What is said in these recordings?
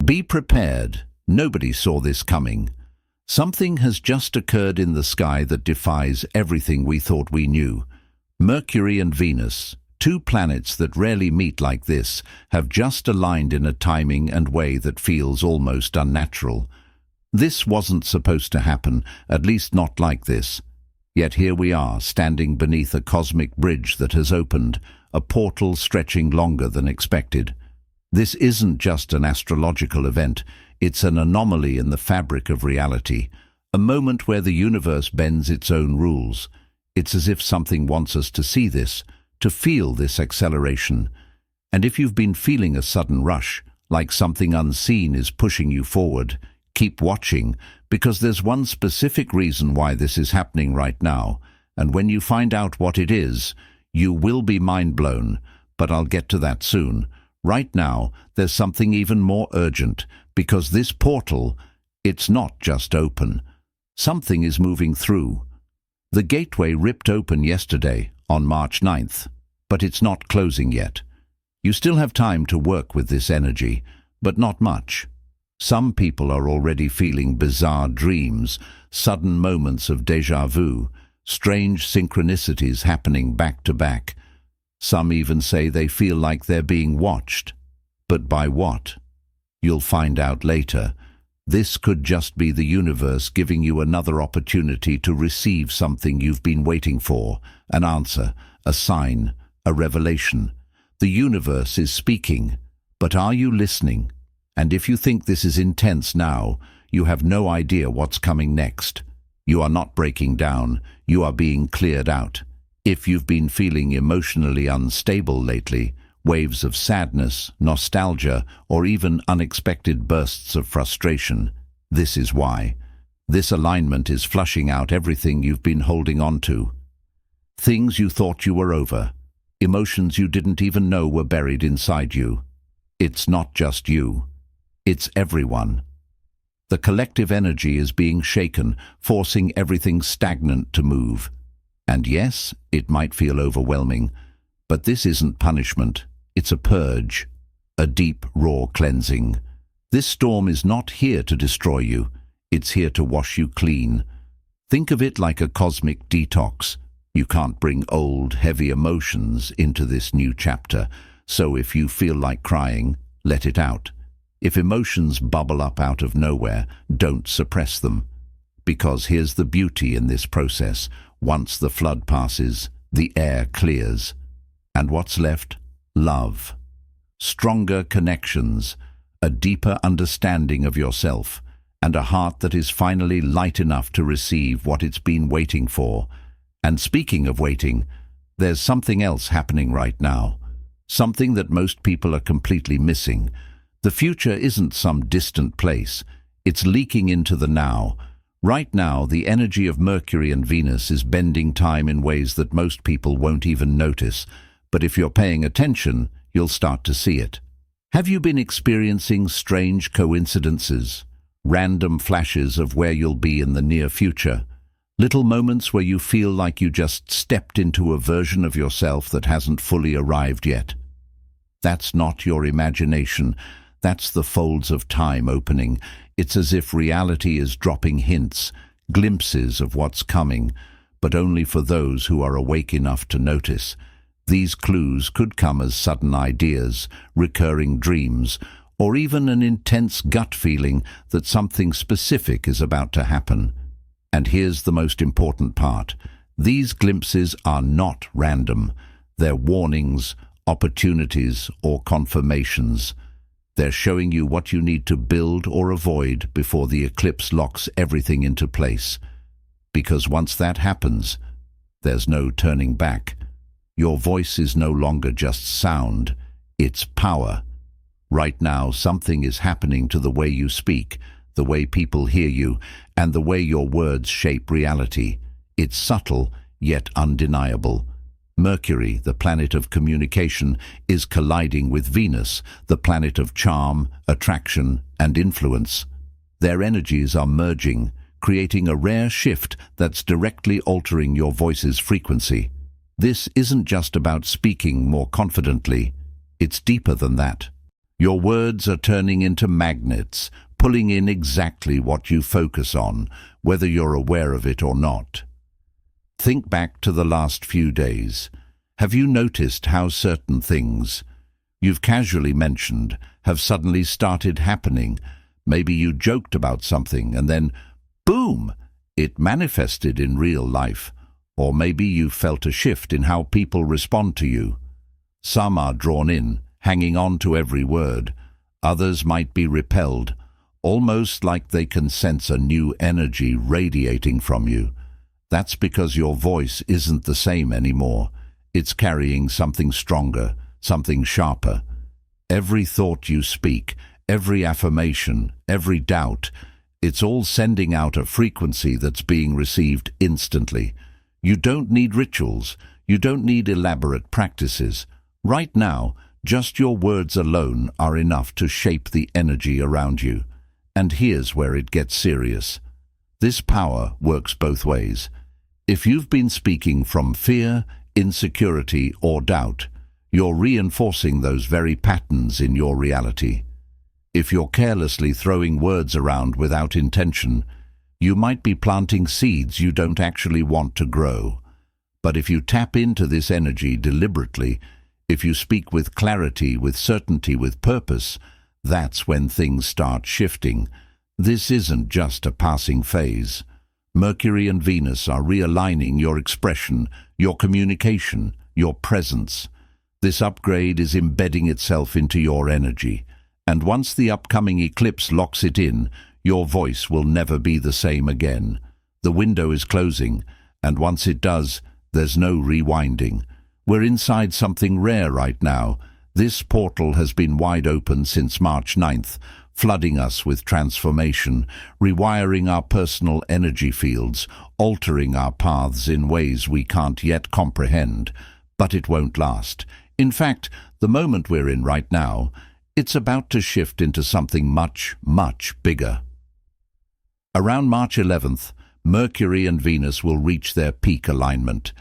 Be prepared. Nobody saw this coming. Something has just occurred in the sky that defies everything we thought we knew. Mercury and Venus, two planets that rarely meet like this, have just aligned in a timing and way that feels almost unnatural. This wasn't supposed to happen, at least not like this. Yet here we are, standing beneath a cosmic bridge that has opened, a portal stretching longer than expected. This isn't just an astrological event, it's an anomaly in the fabric of reality, a moment where the universe bends its own rules. It's as if something wants us to see this, to feel this acceleration. And if you've been feeling a sudden rush, like something unseen is pushing you forward, keep watching, because there's one specific reason why this is happening right now, and when you find out what it is, you will be mind-blown, but I'll get to that soon. Right now, there's something even more urgent, because this portal, it's not just open. Something is moving through. The gateway ripped open yesterday, on March 9th, but it's not closing yet. You still have time to work with this energy, but not much. Some people are already feeling bizarre dreams, sudden moments of déjà vu, strange synchronicities happening back to back. Some even say they feel like they're being watched. But by what? You'll find out later. This could just be the universe giving you another opportunity to receive something you've been waiting for, an answer, a sign, a revelation. The universe is speaking, but are you listening? And if you think this is intense now, you have no idea what's coming next. You are not breaking down, you are being cleared out. If you've been feeling emotionally unstable lately, waves of sadness, nostalgia, or even unexpected bursts of frustration, this is why. This alignment is flushing out everything you've been holding on to. Things you thought you were over, emotions you didn't even know were buried inside you. It's not just you. It's everyone. The collective energy is being shaken, forcing everything stagnant to move. And yes, it might feel overwhelming, but this isn't punishment. It's a purge, a deep, raw cleansing. This storm is not here to destroy you. It's here to wash you clean. Think of it like a cosmic detox. You can't bring old, heavy emotions into this new chapter, so if you feel like crying, let it out. If emotions bubble up out of nowhere, don't suppress them. Because here's the beauty in this process. Once the flood passes, the air clears. And what's left? Love. Stronger connections, a deeper understanding of yourself, and a heart that is finally light enough to receive what it's been waiting for. And speaking of waiting, there's something else happening right now. Something that most people are completely missing. The future isn't some distant place. It's leaking into the now. Right now, the energy of Mercury and Venus is bending time in ways that most people won't even notice. But if you're paying attention, you'll start to see it. Have you been experiencing strange coincidences? Random flashes of where you'll be in the near future? Little moments where you feel like you just stepped into a version of yourself that hasn't fully arrived yet? That's not your imagination. That's the folds of time opening. It's as if reality is dropping hints, glimpses of what's coming, but only for those who are awake enough to notice. These clues could come as sudden ideas, recurring dreams, or even an intense gut feeling that something specific is about to happen. And here's the most important part. These glimpses are not random. They're warnings, opportunities, or confirmations. They're showing you what you need to build or avoid before the eclipse locks everything into place. Because once that happens, there's no turning back. Your voice is no longer just sound, it's power. Right now, something is happening to the way you speak, the way people hear you, and the way your words shape reality. It's subtle, yet undeniable. Mercury, the planet of communication, is colliding with Venus, the planet of charm, attraction, and influence. Their energies are merging, creating a rare shift that's directly altering your voice's frequency. This isn't just about speaking more confidently. It's deeper than that. Your words are turning into magnets, pulling in exactly what you focus on, whether you're aware of it or not. Think back to the last few days. Have you noticed how certain things you've casually mentioned have suddenly started happening? Maybe you joked about something and then, boom, it manifested in real life. Or maybe you felt a shift in how people respond to you. Some are drawn in, hanging on to every word. Others might be repelled, almost like they can sense a new energy radiating from you. That's because your voice isn't the same anymore. It's carrying something stronger, something sharper. Every thought you speak, every affirmation, every doubt, it's all sending out a frequency that's being received instantly. You don't need rituals. You don't need elaborate practices. Right now, just your words alone are enough to shape the energy around you. And here's where it gets serious. This power works both ways. If you've been speaking from fear, insecurity, or doubt, you're reinforcing those very patterns in your reality. If you're carelessly throwing words around without intention, you might be planting seeds you don't actually want to grow. But if you tap into this energy deliberately, if you speak with clarity, with certainty, with purpose, that's when things start shifting. This isn't just a passing phase. Mercury and Venus are realigning your expression, your communication, your presence. This upgrade is embedding itself into your energy. And once the upcoming eclipse locks it in, your voice will never be the same again. The window is closing, and once it does, there's no rewinding. We're inside something rare right now. This portal has been wide open since March 9th, flooding us with transformation, rewiring our personal energy fields, altering our paths in ways we can't yet comprehend. But it won't last. In fact, the moment we're in right now, it's about to shift into something much, much bigger. Around March 11th, Mercury and Venus will reach their peak alignment.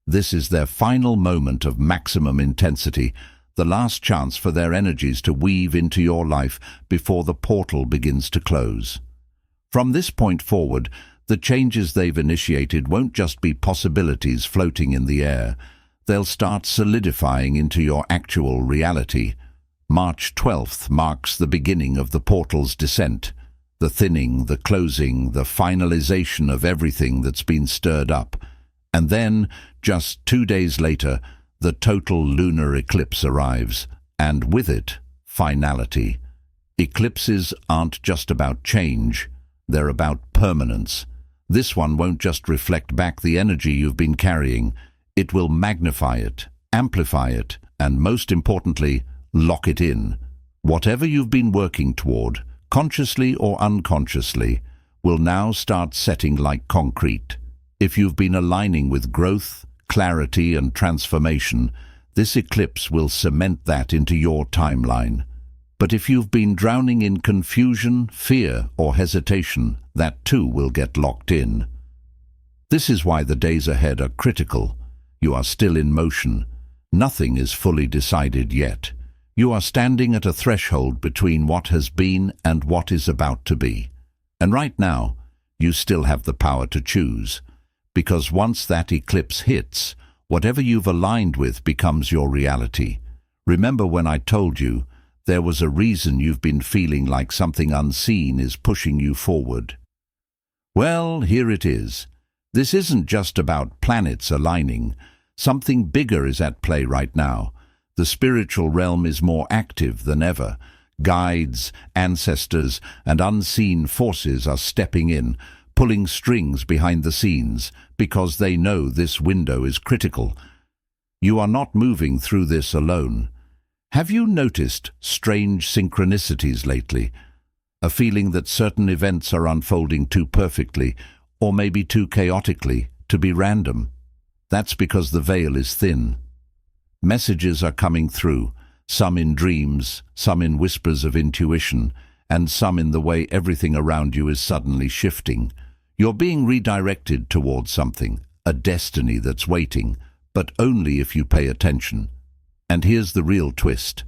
This is their final moment of maximum intensity, the last chance for their energies to weave into your life before the portal begins to close. From this point forward, the changes they've initiated won't just be possibilities floating in the air. They'll start solidifying into your actual reality. March 12th marks the beginning of the portal's descent, the thinning, the closing, the finalization of everything that's been stirred up. And then, just 2 days later, the total lunar eclipse arrives, and with it, finality. Eclipses aren't just about change, they're about permanence. This one won't just reflect back the energy you've been carrying, it will magnify it, amplify it, and most importantly, lock it in. Whatever you've been working toward, consciously or unconsciously, will now start setting like concrete. If you've been aligning with growth, clarity, and transformation, this eclipse will cement that into your timeline. But if you've been drowning in confusion, fear, or hesitation, that too will get locked in. This is why the days ahead are critical. You are still in motion. Nothing is fully decided yet. You are standing at a threshold between what has been and what is about to be. And right now, you still have the power to choose. Because once that eclipse hits, whatever you've aligned with becomes your reality. Remember when I told you, there was a reason you've been feeling like something unseen is pushing you forward. Well, here it is. This isn't just about planets aligning. Something bigger is at play right now. The spiritual realm is more active than ever. Guides, ancestors, and unseen forces are stepping in, pulling strings behind the scenes, because they know this window is critical. You are not moving through this alone. Have you noticed strange synchronicities lately? A feeling that certain events are unfolding too perfectly, or maybe too chaotically, to be random? That's because the veil is thin. Messages are coming through, some in dreams, some in whispers of intuition, and some in the way everything around you is suddenly shifting. You're being redirected towards something, a destiny that's waiting, but only if you pay attention. And here's the real twist.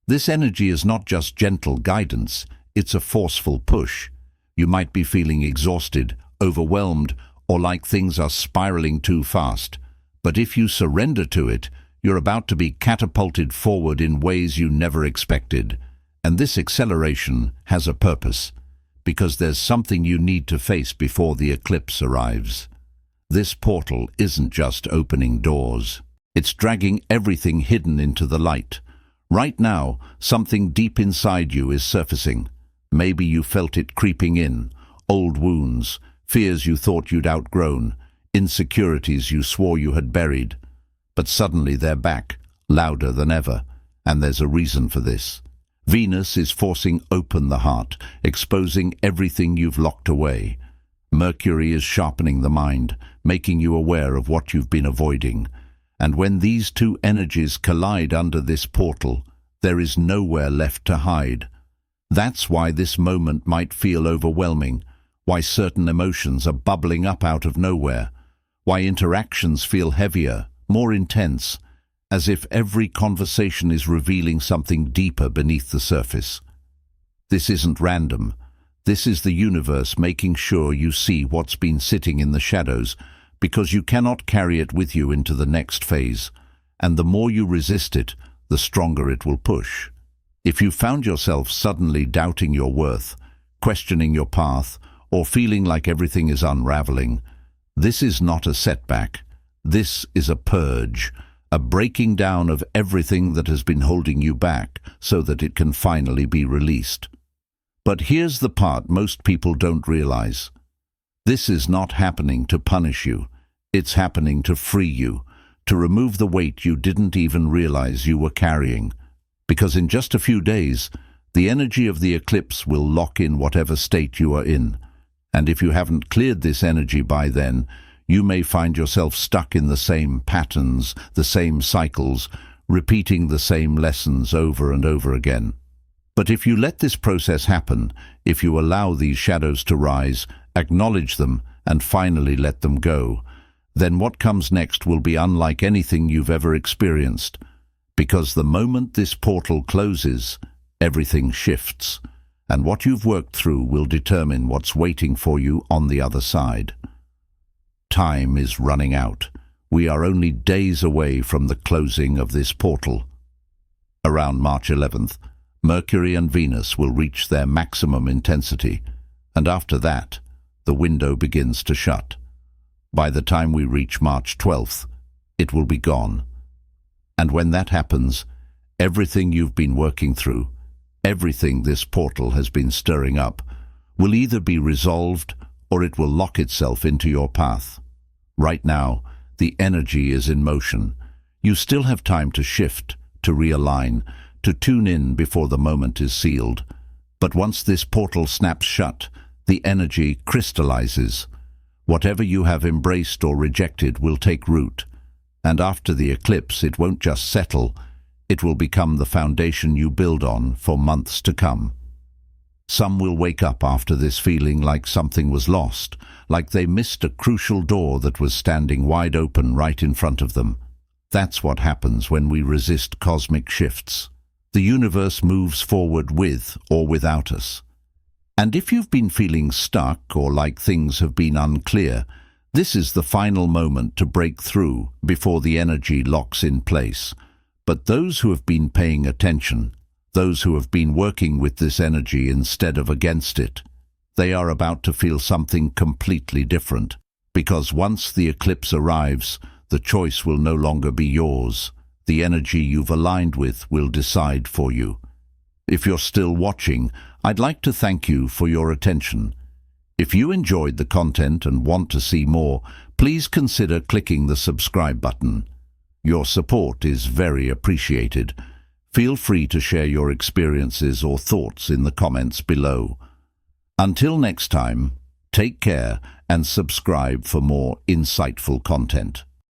This energy is not just gentle guidance, it's a forceful push. You might be feeling exhausted, overwhelmed, or like things are spiraling too fast. But if you surrender to it, you're about to be catapulted forward in ways you never expected. And this acceleration has a purpose, because there's something you need to face before the eclipse arrives. This portal isn't just opening doors. It's dragging everything hidden into the light. Right now, something deep inside you is surfacing. Maybe you felt it creeping in. Old wounds, fears you thought you'd outgrown, insecurities you swore you had buried. But suddenly they're back, louder than ever. And there's a reason for this. Venus is forcing open the heart, exposing everything you've locked away. Mercury is sharpening the mind, making you aware of what you've been avoiding. And when these two energies collide under this portal, there is nowhere left to hide. That's why this moment might feel overwhelming, why certain emotions are bubbling up out of nowhere, why interactions feel heavier, more intense, as if every conversation is revealing something deeper beneath the surface. This isn't random. This is the universe making sure you see what's been sitting in the shadows, because you cannot carry it with you into the next phase, and the more you resist it, the stronger it will push. If you found yourself suddenly doubting your worth, questioning your path, or feeling like everything is unraveling, this is not a setback. This is a purge, a breaking down of everything that has been holding you back so that it can finally be released. But here's the part most people don't realize. This is not happening to punish you. It's happening to free you, to remove the weight you didn't even realize you were carrying. Because in just a few days, the energy of the eclipse will lock in whatever state you are in. And if you haven't cleared this energy by then, you may find yourself stuck in the same patterns, the same cycles, repeating the same lessons over and over again. But if you let this process happen, if you allow these shadows to rise, acknowledge them, and finally let them go, then what comes next will be unlike anything you've ever experienced. Because the moment this portal closes, everything shifts, and what you've worked through will determine what's waiting for you on the other side. Time is running out. We are only days away from the closing of this portal. Around March 11th, Mercury and Venus will reach their maximum intensity, and after that, the window begins to shut. By the time we reach March 12th, it will be gone. And when that happens, everything you've been working through, everything this portal has been stirring up, will either be resolved or it will lock itself into your path. Right now, the energy is in motion. You still have time to shift, to realign, to tune in before the moment is sealed. But once this portal snaps shut, the energy crystallizes. Whatever you have embraced or rejected will take root. And after the eclipse, it won't just settle, it will become the foundation you build on for months to come. Some will wake up after this feeling like something was lost, like they missed a crucial door that was standing wide open right in front of them. That's what happens when we resist cosmic shifts. The universe moves forward with or without us. And if you've been feeling stuck or like things have been unclear, this is the final moment to break through before the energy locks in place. But those who have been paying attention, those who have been working with this energy instead of against it, they are about to feel something completely different. Because once the eclipse arrives, the choice will no longer be yours. The energy you've aligned with will decide for you. If you're still watching, I'd like to thank you for your attention. If you enjoyed the content and want to see more, please consider clicking the subscribe button. Your support is very appreciated. Feel free to share your experiences or thoughts in the comments below. Until next time, take care and subscribe for more insightful content.